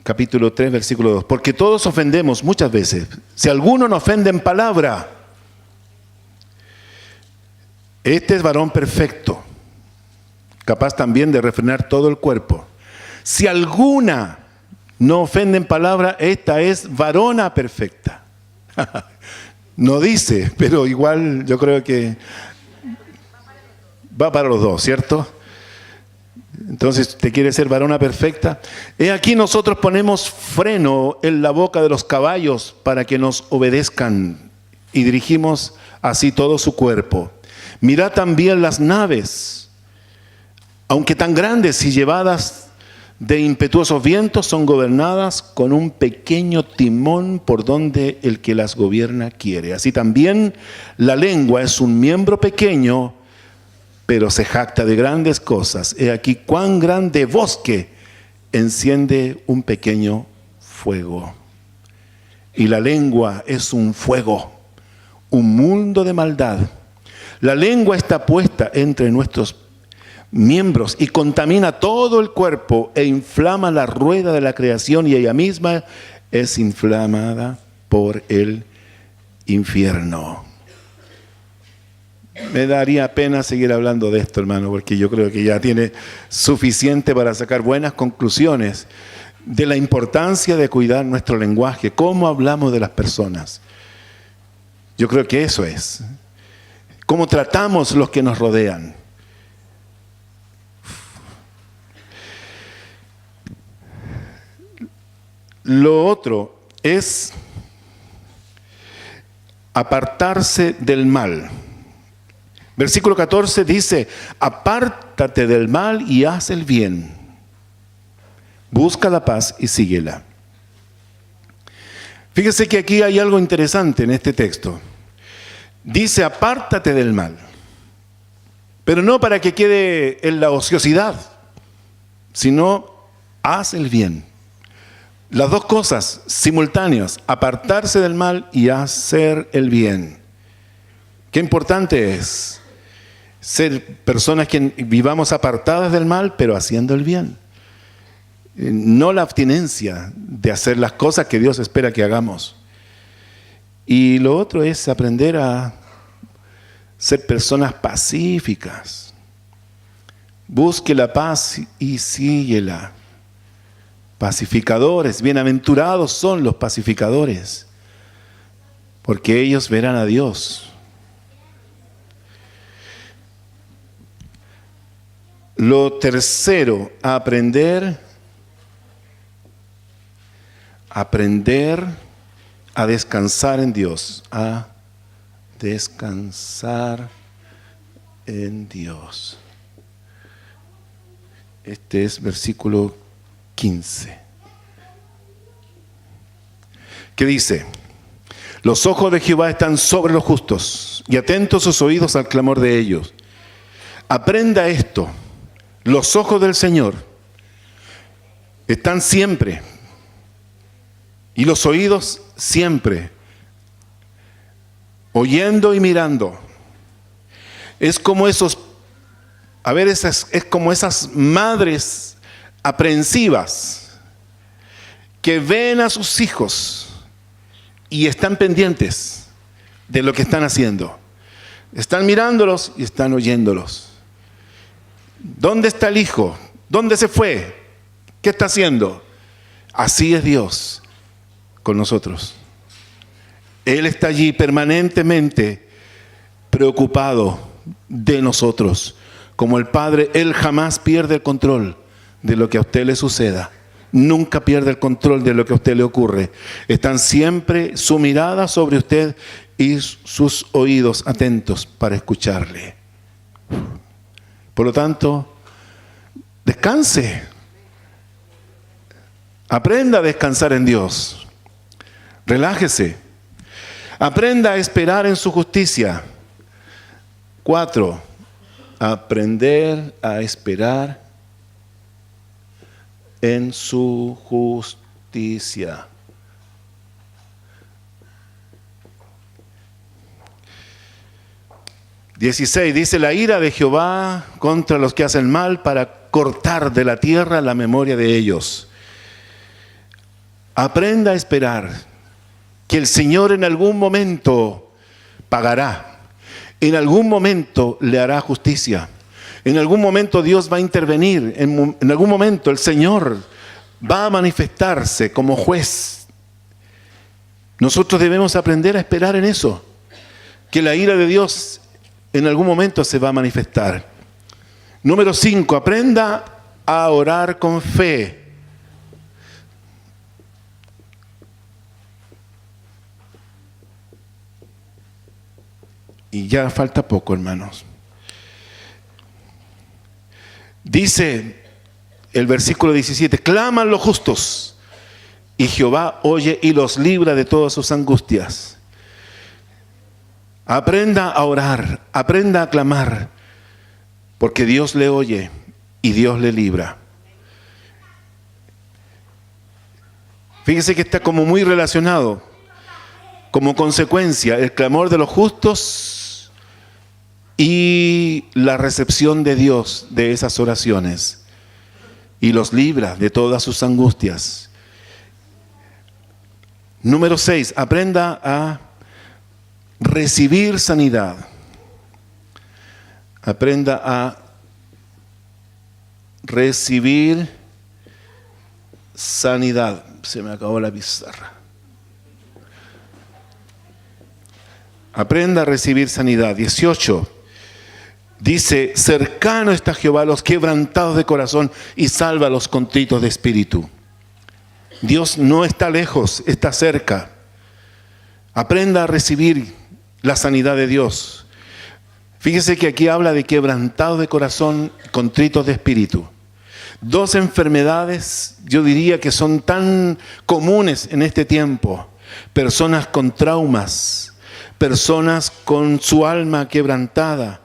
Capítulo 3, versículo 2. Porque todos ofendemos muchas veces. Si alguno no ofende en palabra, este es varón perfecto, capaz también de refrenar todo el cuerpo. Si alguna no ofende en palabra, esta es varona perfecta. No dice, pero igual yo creo que va para los dos, ¿cierto? Entonces, ¿usted quiere ser varona perfecta? Aquí nosotros ponemos freno en la boca de los caballos para que nos obedezcan y dirigimos así todo su cuerpo. Mirad también las naves, aunque tan grandes y llevadas de impetuosos vientos, son gobernadas con un pequeño timón por donde el que las gobierna quiere. Así también la lengua es un miembro pequeño, pero se jacta de grandes cosas. He aquí cuán grande bosque enciende un pequeño fuego. Y la lengua es un fuego, un mundo de maldad. La lengua está puesta entre nuestros miembros y contamina todo el cuerpo e inflama la rueda de la creación, y ella misma es inflamada por el infierno. Me daría pena seguir hablando de esto, hermano, porque yo creo que ya tiene suficiente para sacar buenas conclusiones de la importancia de cuidar nuestro lenguaje, cómo hablamos de las personas. Yo creo que eso es. Cómo tratamos los que nos rodean. Lo otro es apartarse del mal. Versículo 14 dice: apártate del mal y haz el bien. Busca la paz y síguela. Fíjese que aquí hay algo interesante en este texto. Dice: apártate del mal, pero no para que quede en la ociosidad, sino haz el bien. Las dos cosas simultáneas: apartarse del mal y hacer el bien. Qué importante es ser personas que vivamos apartadas del mal, pero haciendo el bien. No la abstinencia de hacer las cosas que Dios espera que hagamos. Y lo otro es aprender a ser personas pacíficas. Busque la paz y síguela. Pacificadores, bienaventurados son los pacificadores, porque ellos verán a Dios. Lo tercero, aprender a descansar en Dios, a descansar en Dios. Este es versículo 15. ¿Qué dice? Los ojos de Jehová están sobre los justos y atentos sus oídos al clamor de ellos. Aprenda esto. Los ojos del Señor están siempre, y los oídos siempre, oyendo y mirando. Es como es como esas madres aprensivas que ven a sus hijos y están pendientes de lo que están haciendo. Están mirándolos y están oyéndolos. ¿Dónde está el hijo? ¿Dónde se fue? ¿Qué está haciendo? Así es Dios con nosotros. Él está allí permanentemente preocupado de nosotros. Como el Padre, Él jamás pierde el control de lo que a usted le suceda. Nunca pierde el control de lo que a usted le ocurre. Están siempre su mirada sobre usted y sus oídos atentos para escucharle. Por lo tanto, descanse. Aprenda a descansar en Dios. Relájese. Aprenda a esperar en su justicia. 4. Aprender a esperar en su justicia. Dice: la ira de Jehová contra los que hacen mal, para cortar de la tierra la memoria de ellos. Aprenda a esperar que el Señor en algún momento pagará. En algún momento le hará justicia. En algún momento Dios va a intervenir. En algún momento el Señor va a manifestarse como juez. Nosotros debemos aprender a esperar en eso. Que la ira de Dios en algún momento se va a manifestar. Número 5, aprenda a orar con fe. Y ya falta poco, hermanos. Dice el versículo 17: claman los justos, y Jehová oye y los libra de todas sus angustias. Aprenda a orar, aprenda a clamar, porque Dios le oye y Dios le libra. Fíjese que está como muy relacionado. Como consecuencia, el clamor de los justos y la recepción de Dios de esas oraciones. Y los libra de todas sus angustias. Número 6, aprenda a recibir sanidad. Aprenda a recibir sanidad. Se me acabó la pizarra. Aprenda a recibir sanidad. 18. Dice: cercano está Jehová a los quebrantados de corazón y salva a los contritos de espíritu. Dios no está lejos, está cerca. Aprenda a recibir la sanidad de Dios. Fíjese que aquí habla de quebrantados de corazón, contritos de espíritu. Dos enfermedades, yo diría que son tan comunes en este tiempo. Personas con traumas, personas con su alma quebrantada,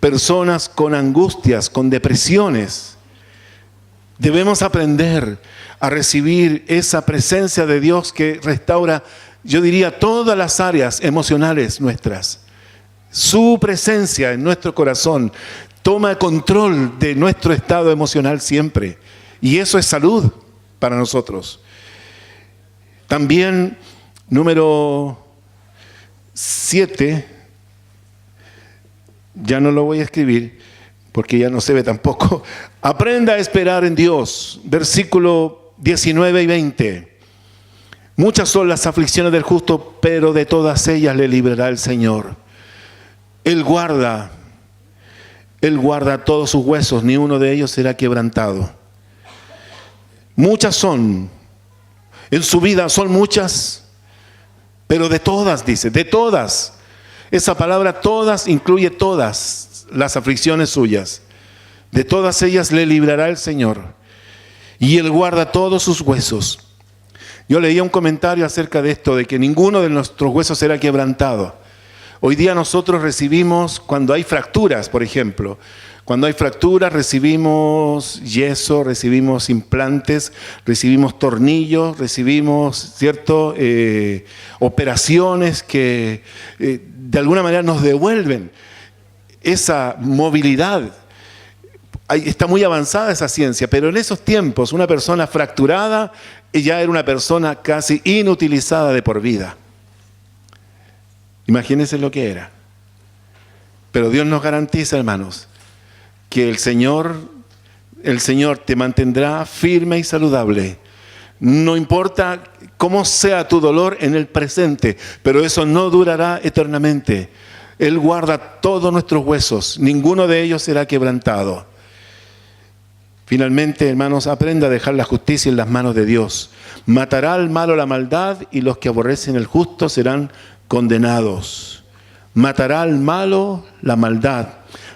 personas con angustias, con depresiones. Debemos aprender a recibir esa presencia de Dios que restaura, yo diría, todas las áreas emocionales nuestras. Su presencia en nuestro corazón toma control de nuestro estado emocional siempre. Y eso es salud para nosotros. También, número 7, ya no lo voy a escribir porque ya no se ve tampoco. Aprenda a esperar en Dios. Versículo 19 y 20. Muchas son las aflicciones del justo, pero de todas ellas le librará el Señor. Él guarda todos sus huesos, ni uno de ellos será quebrantado. Muchas son, en su vida son muchas, pero de todas, dice, de todas. Esa palabra todas incluye todas las aflicciones suyas. De todas ellas le librará el Señor. Y Él guarda todos sus huesos. Yo leía un comentario acerca de esto, de que ninguno de nuestros huesos será quebrantado. Hoy día nosotros recibimos, cuando hay fracturas, por ejemplo, cuando hay fracturas recibimos yeso, recibimos implantes, recibimos tornillos, recibimos, ¿cierto?, operaciones que de alguna manera nos devuelven esa movilidad. Está muy avanzada esa ciencia, pero en esos tiempos una persona fracturada ya era una persona casi inutilizada de por vida. Imagínense lo que era. Pero Dios nos garantiza, hermanos, que el Señor el Señor te mantendrá firme y saludable. No importa cómo sea tu dolor en el presente, pero eso no durará eternamente. Él guarda todos nuestros huesos, ninguno de ellos será quebrantado. Finalmente, hermanos, aprenda a dejar la justicia en las manos de Dios. Matará al malo la maldad y los que aborrecen el justo serán condenados. Matará al malo la maldad.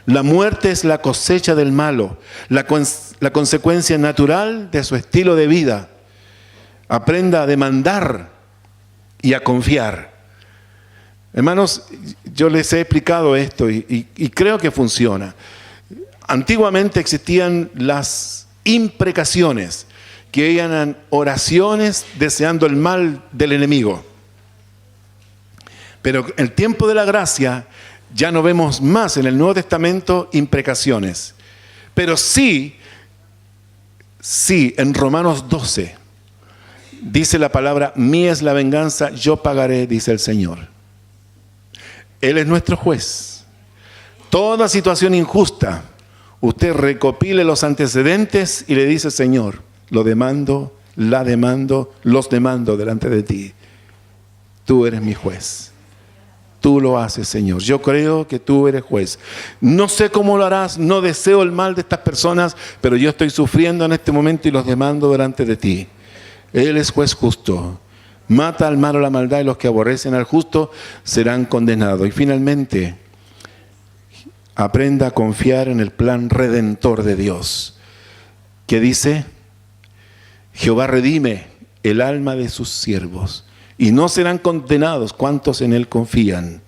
La muerte es la cosecha del malo, la consecuencia natural de su estilo de vida. Aprenda a demandar y a confiar. Hermanos, yo les he explicado esto y creo que funciona. Antiguamente existían las imprecaciones, que eran oraciones deseando el mal del enemigo. Pero en el tiempo de la gracia ya no vemos más en el Nuevo Testamento imprecaciones. Pero sí, en Romanos 12 dice la palabra: mía es la venganza, yo pagaré, dice el Señor. Él es nuestro juez. Toda situación injusta, usted recopile los antecedentes y le dice: Señor, lo demando, la demando, los demando delante de ti. Tú eres mi juez. Tú lo haces, Señor. Yo creo que tú eres juez. No sé cómo lo harás, no deseo el mal de estas personas, pero yo estoy sufriendo en este momento y los demando delante de ti. Él es juez justo. Mata al malo la maldad y los que aborrecen al justo serán condenados. Y finalmente, aprenda a confiar en el plan redentor de Dios, que dice: Jehová redime el alma de sus siervos y no serán condenados cuantos en él confían.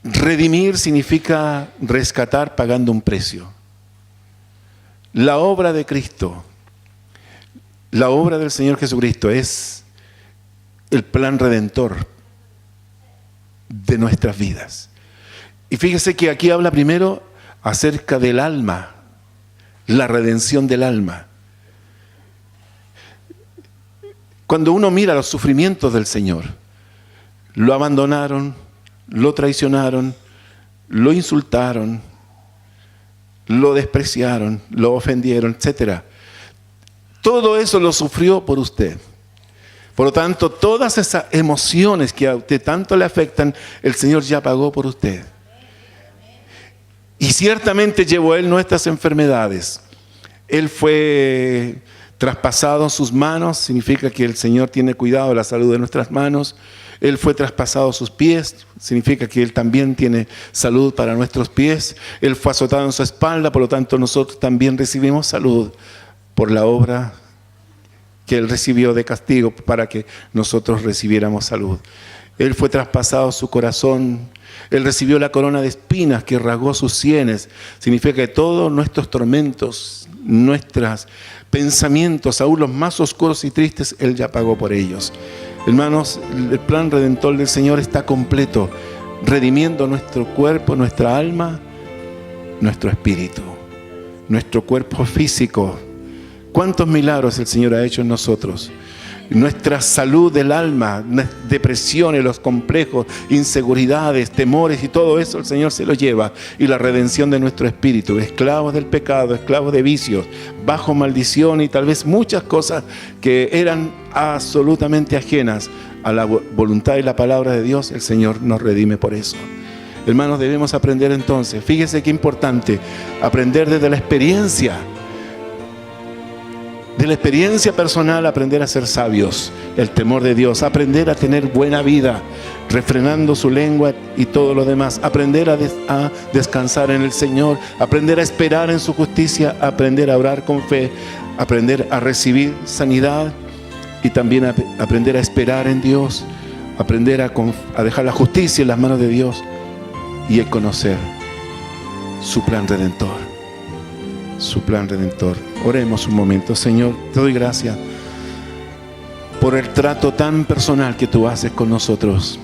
Redimir significa rescatar pagando un precio. La obra de Cristo, la obra del Señor Jesucristo es el plan redentor de nuestras vidas. Y fíjese que aquí habla primero acerca del alma, la redención del alma. Cuando uno mira los sufrimientos del Señor, lo abandonaron, lo traicionaron, lo insultaron, lo despreciaron, lo ofendieron, etc. Todo eso lo sufrió por usted. Por lo tanto, todas esas emociones que a usted tanto le afectan, el Señor ya pagó por usted. Y ciertamente llevó Él nuestras enfermedades. Él fue traspasado en sus manos, significa que el Señor tiene cuidado de la salud de nuestras manos. Él fue traspasado a sus pies, significa que Él también tiene salud para nuestros pies. Él fue azotado en su espalda, por lo tanto nosotros también recibimos salud por la obra que Él recibió de castigo para que nosotros recibiéramos salud. Él fue traspasado su corazón. Él recibió la corona de espinas que rasgó sus sienes. Significa que todos nuestros tormentos, nuestros pensamientos, aún los más oscuros y tristes, Él ya pagó por ellos. Hermanos, el plan redentor del Señor está completo, redimiendo nuestro cuerpo, nuestra alma, nuestro espíritu, nuestro cuerpo físico. ¿Cuántos milagros el Señor ha hecho en nosotros? Nuestra salud del alma, depresiones, los complejos, inseguridades, temores y todo eso el Señor se lo lleva. Y la redención de nuestro espíritu, esclavos del pecado, esclavos de vicios, bajo maldición y tal vez muchas cosas que eran absolutamente ajenas a la voluntad y la palabra de Dios, el Señor nos redime por eso. Hermanos, debemos aprender entonces, fíjese qué importante, aprender desde la experiencia. De la experiencia personal, aprender a ser sabios, el temor de Dios, aprender a tener buena vida, refrenando su lengua y todo lo demás, aprender a descansar en el Señor, aprender a esperar en su justicia, aprender a orar con fe, aprender a recibir sanidad y también aprender a esperar en Dios, aprender a dejar la justicia en las manos de Dios y a conocer su plan redentor. Su plan redentor. Oremos un momento. Señor, te doy gracias por el trato tan personal que tú haces con nosotros.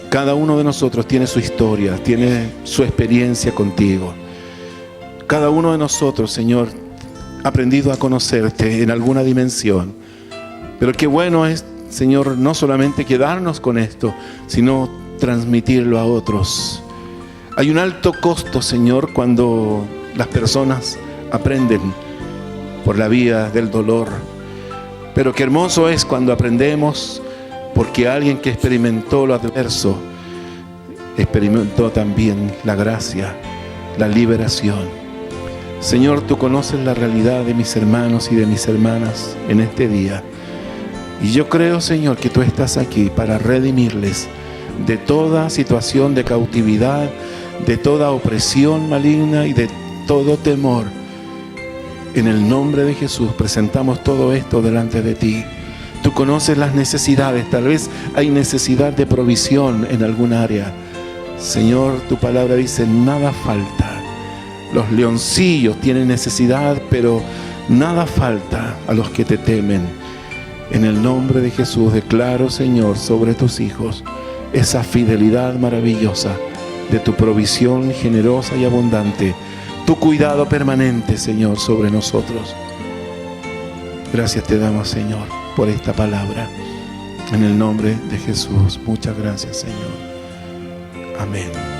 Cada uno de nosotros tiene su historia, tiene su experiencia contigo. Cada uno de nosotros, Señor, ha aprendido a conocerte en alguna dimensión. Pero qué bueno es, Señor, no solamente quedarnos con esto, sino transmitirlo a otros. Hay un alto costo, Señor, cuando las personas aprenden por la vía del dolor. Pero qué hermoso es cuando aprendemos porque alguien que experimentó lo adverso experimentó también la gracia, la liberación. Señor, tú conoces la realidad de mis hermanos y de mis hermanas en este día. Y yo creo, Señor, que tú estás aquí para redimirles de toda situación de cautividad, de toda opresión maligna y de todo temor. En el nombre de Jesús presentamos todo esto delante de ti. Tú conoces las necesidades, tal vez hay necesidad de provisión en algún área. Señor, tu palabra dice, nada falta. Los leoncillos tienen necesidad, pero nada falta a los que te temen. En el nombre de Jesús declaro, Señor, sobre tus hijos esa fidelidad maravillosa de tu provisión generosa y abundante, tu cuidado permanente, Señor, sobre nosotros. Gracias te damos, Señor, por esta palabra. En el nombre de Jesús, muchas gracias, Señor. Amén.